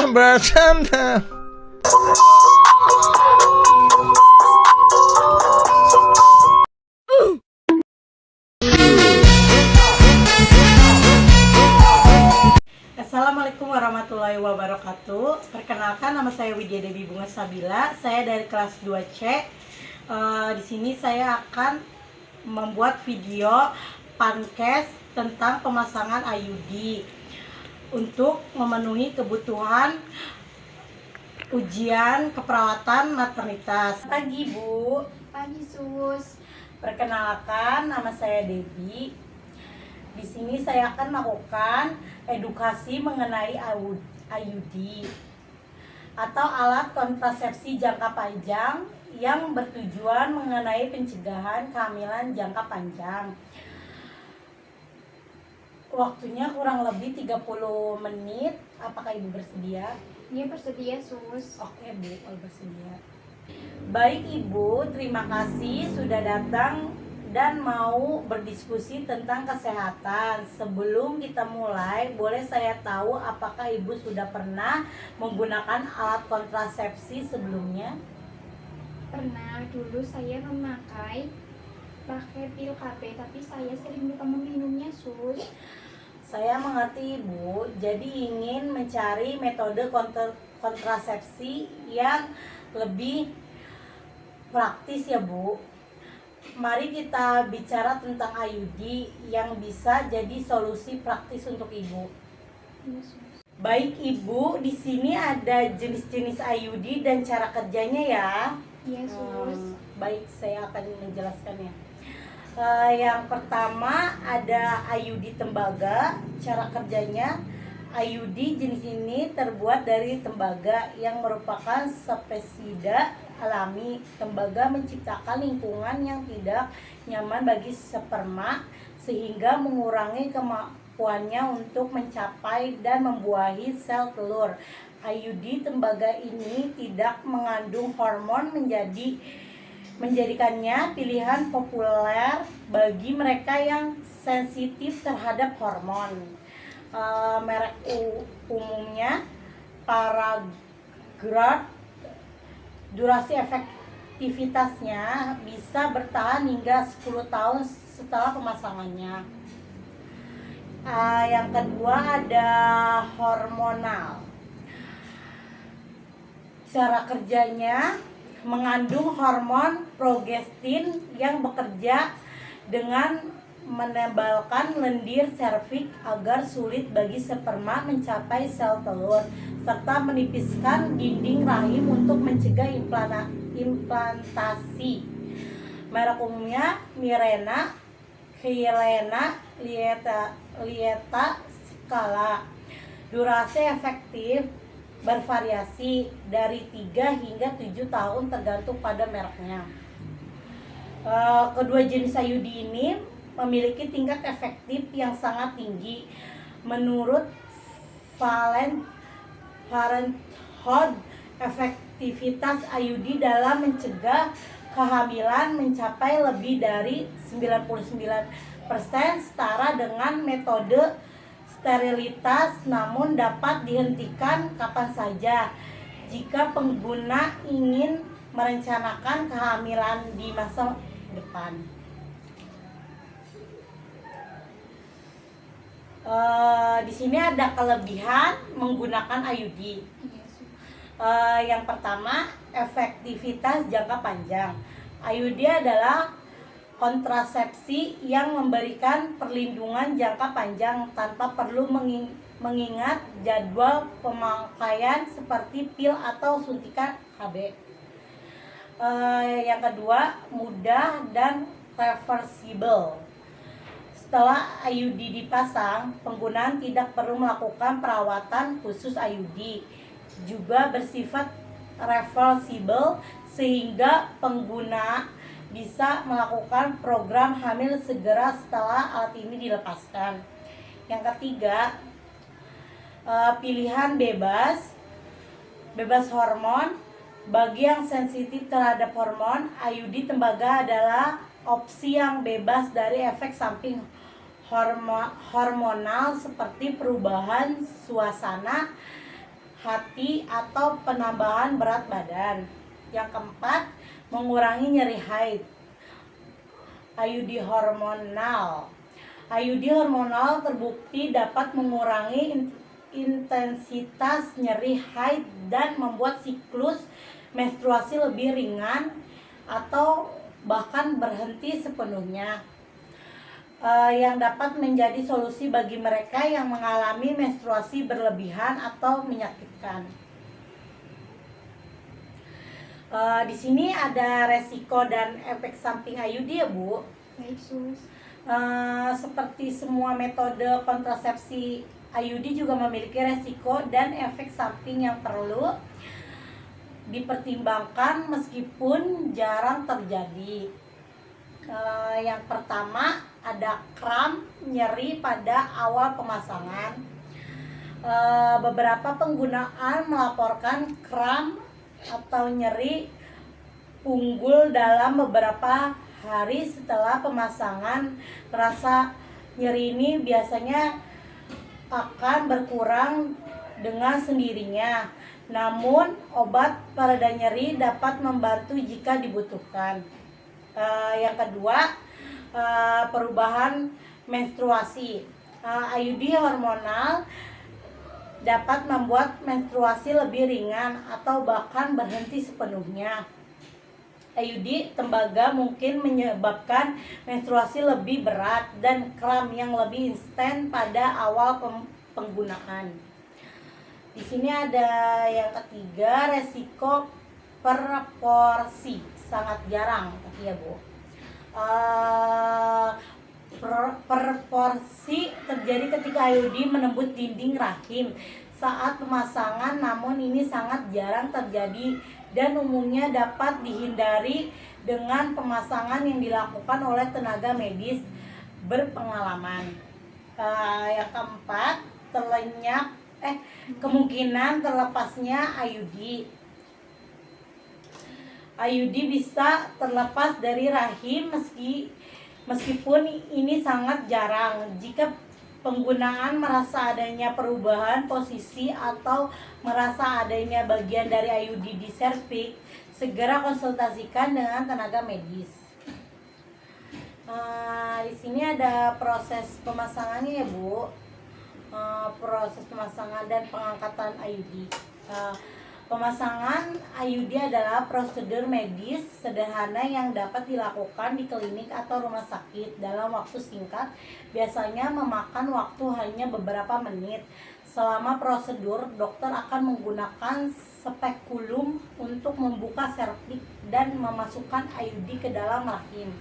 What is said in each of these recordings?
bercanda. Assalamualaikum warahmatullahi wabarakatuh. Perkenalkan, nama saya Widya Dewi Bunga Sabila. Saya dari kelas 2C. Di sini saya akan membuat video pankes tentang pemasangan IUD untuk memenuhi kebutuhan ujian keperawatan maternitas. Pagi Bu. Pagi Sus. Perkenalkan, nama saya Devi. Di sini saya akan melakukan edukasi mengenai IUD atau alat kontrasepsi jangka panjang yang bertujuan mengenai pencegahan kehamilan jangka panjang. Waktunya kurang lebih 30 menit. Apakah Ibu bersedia? Dia bersedia Sus. Oke Bu, kalau bersedia. Baik Ibu, terima kasih sudah datang dan mau berdiskusi tentang kesehatan. Sebelum kita mulai, boleh saya tahu apakah Ibu sudah pernah menggunakan alat kontrasepsi sebelumnya? Pernah, dulu saya pakai pil KB, tapi saya sering lupa meminumnya Sus. Saya mengerti Ibu, jadi ingin mencari metode kontrasepsi yang lebih praktis ya Bu. Mari kita bicara tentang IUD yang bisa jadi solusi praktis untuk Ibu. Iya Sus. Baik Ibu, di sini ada jenis-jenis IUD dan cara kerjanya ya. Iya Sus. Baik, saya akan menjelaskannya. Yang pertama ada IUD tembaga. Cara kerjanya, IUD jenis ini terbuat dari tembaga yang merupakan spesida alami. Tembaga menciptakan lingkungan yang tidak nyaman bagi sperma sehingga mengurangi kemampuannya untuk mencapai dan membuahi sel telur. IUD tembaga ini tidak mengandung hormon menjadikannya pilihan populer bagi mereka yang sensitif terhadap hormon. Merek umumnya Paragrad. Durasi efektivitasnya bisa bertahan hingga 10 tahun setelah pemasangannya. Yang kedua ada hormonal. Cara kerjanya mengandung hormon progestin yang bekerja dengan menebalkan lendir serviks agar sulit bagi sperma mencapai sel telur serta menipiskan dinding rahim untuk mencegah implantasi. Merek umumnya Mirena, Kyleena, Lieta, Skala. Durasi efektif bervariasi dari 3 hingga 7 tahun tergantung pada mereknya. Kedua jenis IUD ini memiliki tingkat efektif yang sangat tinggi. Menurut Parenthood, efektivitas IUD dalam mencegah kehamilan mencapai lebih dari 99%, setara dengan metode sterilitas, namun dapat dihentikan kapan saja jika pengguna ingin merencanakan kehamilan di masa depan. Di sini ada kelebihan menggunakan IUD. Iya Sus. Yang pertama, efektivitas jangka panjang. IUD adalah kontrasepsi yang memberikan perlindungan jangka panjang tanpa perlu mengingat jadwal pemakaian seperti pil atau suntikan KB. Yang kedua, mudah dan reversible. Setelah IUD dipasang, penggunaan tidak perlu melakukan perawatan khusus IUD. Juga bersifat reversible sehingga pengguna bisa melakukan program hamil segera setelah alat ini dilepaskan. Yang ketiga, pilihan bebas hormon. Bagi yang sensitif terhadap hormon, IUD tembaga adalah opsi yang bebas dari efek samping hormonal seperti perubahan suasana, hati, atau penambahan berat badan. Yang keempat, mengurangi nyeri haid. IUD hormonal. IUD hormonal terbukti dapat mengurangi intensitas nyeri haid dan membuat siklus menstruasi lebih ringan atau bahkan berhenti sepenuhnya. Yang dapat menjadi solusi bagi mereka yang mengalami menstruasi berlebihan atau menyakitkan. Di sini ada resiko dan efek samping IUD ya Bu. Baik sus. Seperti semua metode kontrasepsi, IUD juga memiliki resiko dan efek samping yang perlu dipertimbangkan meskipun jarang terjadi. Yang pertama ada kram, nyeri pada awal pemasangan. Beberapa penggunaan melaporkan kram atau nyeri punggul dalam beberapa hari setelah pemasangan. Rasa nyeri ini biasanya akan berkurang dengan sendirinya. Namun obat pereda nyeri dapat membantu jika dibutuhkan. Yang kedua, perubahan menstruasi. IUD hormonal dapat membuat menstruasi lebih ringan atau bahkan berhenti sepenuhnya. IUD tembaga mungkin menyebabkan menstruasi lebih berat dan kram yang lebih instan pada awal penggunaan. Di sini ada yang ketiga, resiko proporsi, sangat jarang tapi ya Bu. Proporsi terjadi ketika IUD menembus dinding rahim saat pemasangan, namun ini sangat jarang terjadi dan umumnya dapat dihindari dengan pemasangan yang dilakukan oleh tenaga medis berpengalaman. Yang keempat, kemungkinan terlepasnya IUD. IUD bisa terlepas dari rahim meskipun ini sangat jarang. Jika penggunaan merasa adanya perubahan posisi atau merasa adanya bagian dari IUD di serviks, segera konsultasikan dengan tenaga medis. Di sini ada proses pemasangannya ya Bu. Proses pemasangan dan pengangkatan IUD. Pemasangan IUD adalah prosedur medis sederhana yang dapat dilakukan di klinik atau rumah sakit dalam waktu singkat, biasanya memakan waktu hanya beberapa menit. Selama prosedur, dokter akan menggunakan spekulum untuk membuka serviks dan memasukkan IUD ke dalam rahim.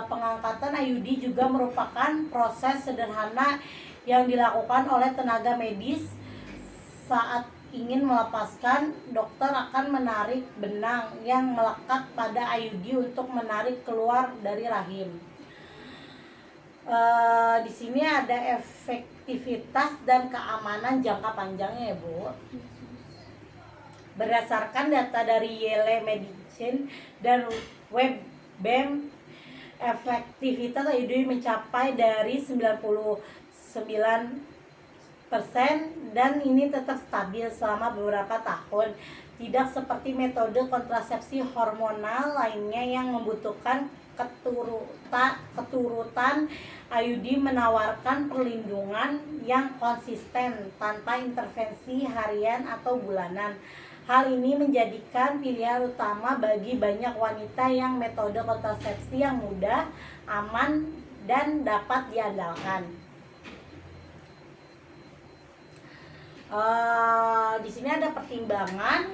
Pengangkatan IUD juga merupakan proses sederhana yang dilakukan oleh tenaga medis. Saat ingin melepaskan, dokter akan menarik benang yang melekat pada IUD untuk menarik keluar dari rahim. Di sini ada efektivitas dan keamanan jangka panjangnya ya Bu. Berdasarkan data dari Yale Medicine dan WebMD, efektivitas IUD mencapai dari 99% dan ini tetap stabil selama beberapa tahun. Tidak seperti metode kontrasepsi hormonal lainnya yang membutuhkan keturutan, IUD menawarkan perlindungan yang konsisten tanpa intervensi harian atau bulanan. Hal ini menjadikan pilihan utama bagi banyak wanita yang metode kontrasepsi yang mudah, aman, dan dapat diandalkan. Di sini ada pertimbangan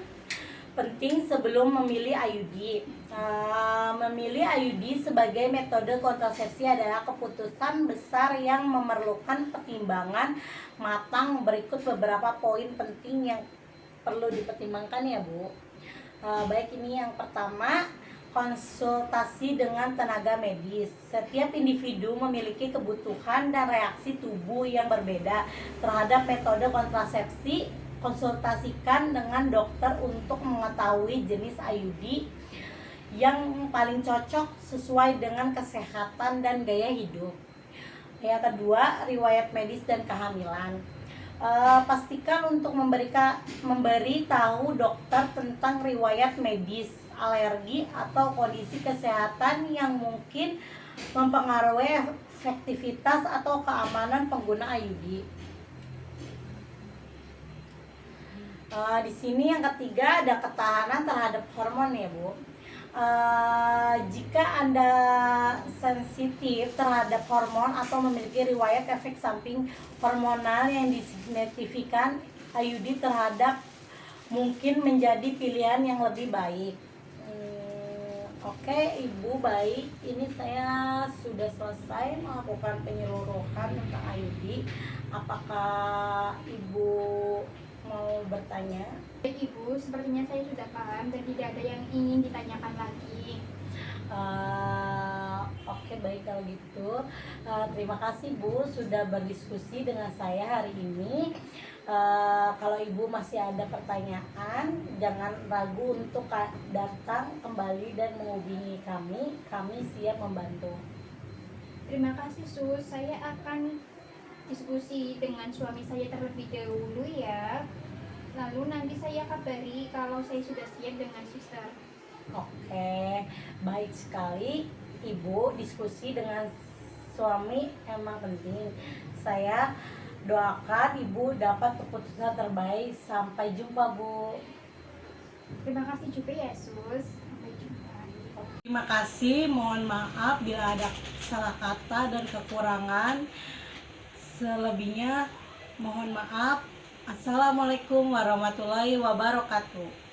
penting sebelum memilih IUD. Memilih IUD sebagai metode kontrasepsi adalah keputusan besar yang memerlukan pertimbangan matang. Berikut beberapa poin penting yang perlu dipertimbangkan ya Bu. Baik, ini yang pertama, konsultasi dengan tenaga medis. Setiap individu memiliki kebutuhan dan reaksi tubuh yang berbeda terhadap metode kontrasepsi. Konsultasikan dengan dokter untuk mengetahui jenis IUD yang paling cocok sesuai dengan kesehatan dan gaya hidup. Yang kedua, riwayat medis dan kehamilan. Pastikan untuk memberi tahu dokter tentang riwayat medis, alergi atau kondisi kesehatan yang mungkin mempengaruhi efektivitas atau keamanan pengguna IUD. Di sini yang ketiga ada ketahanan terhadap hormon ya Bu. Jika Anda sensitif terhadap hormon atau memiliki riwayat efek samping hormonal yang disignifikan, IUD terhadap mungkin menjadi pilihan yang lebih baik. Oke, Ibu, baik. Ini saya sudah selesai melakukan penyeluruhan tentang IUD. Apakah Ibu mau bertanya? Baik Ibu, sepertinya saya sudah paham dan tidak ada yang ingin ditanyakan lagi. Oke, baik kalau gitu. Terima kasih Bu sudah berdiskusi dengan saya hari ini. Kalau Ibu masih ada pertanyaan, jangan ragu untuk datang kembali dan menghubungi kami. Kami siap membantu. Terima kasih Sus, saya akan diskusi dengan suami saya terlebih dahulu ya. Lalu nanti saya kabari kalau saya sudah siap dengan suster. Oke, baik sekali Ibu, diskusi dengan suami emang penting. Saya doakan Ibu dapat keputusan terbaik. Sampai jumpa Bu. Terima kasih juga ya Sus. Sampai jumpa. Terima kasih, mohon maaf bila ada salah kata dan kekurangan. Selebihnya mohon maaf. Assalamualaikum warahmatullahi wabarakatuh.